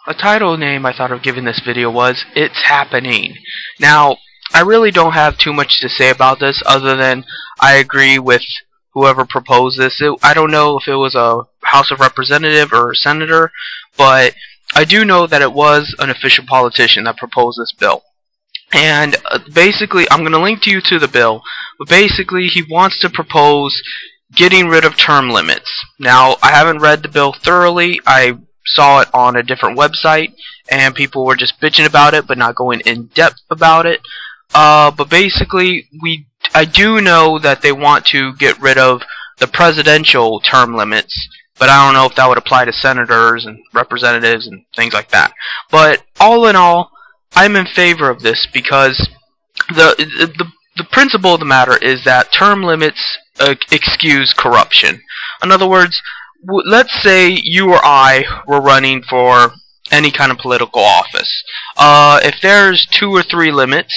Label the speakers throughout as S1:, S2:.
S1: A title name I thought of giving this video was It's Happening. Now, I really don't have too much to say about this other than I agree with whoever proposed this. I don't know if it was a House of Representative or a Senator, but I do know that it was an official politician that proposed this bill. And basically, I'm going to link to you to the bill, but basically he wants to propose getting rid of term limits. Now, I haven't read the bill thoroughly. I saw it on a different website, and people were just bitching about it, but not going in depth about it. But basically, I do know that they want to get rid of the presidential term limits, but I don't know if that would apply to senators and representatives and things like that. But all in all, I'm in favor of this because the principle of the matter is that term limits excuse corruption. In other words, let's say you or I were running for any kind of political office. If there's 2 or 3 limits,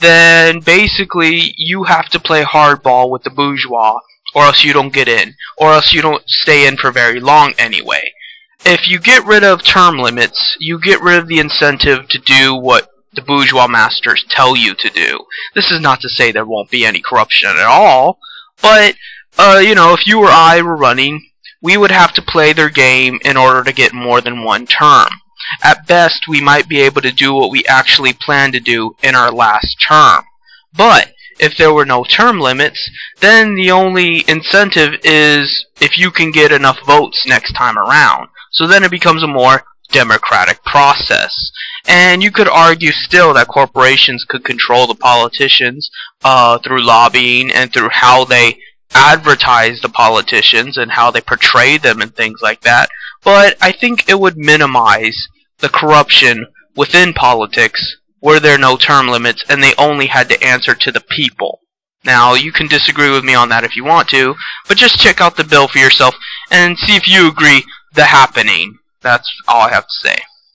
S1: then basically you have to play hardball with the bourgeois, or else you don't get in, or else you don't stay in for very long anyway. If you get rid of term limits, you get rid of the incentive to do what the bourgeois masters tell you to do. This is not to say there won't be any corruption at all, but you know, if you or I were running, we would have to play their game in order to get more than one term. At best, we might be able to do what we actually plan to do in our last term. But if there were no term limits, then the only incentive is if you can get enough votes next time around. So then it becomes a more democratic process. And you could argue still that corporations could control the politicians through lobbying and through how they advertise the politicians and how they portray them and things like that. But I think it would minimize the corruption within politics were there no term limits and they only had to answer to the people. Now, you can disagree with me on that if you want to, but just check out the bill for yourself and see if you agree the happening. That's all I have to say.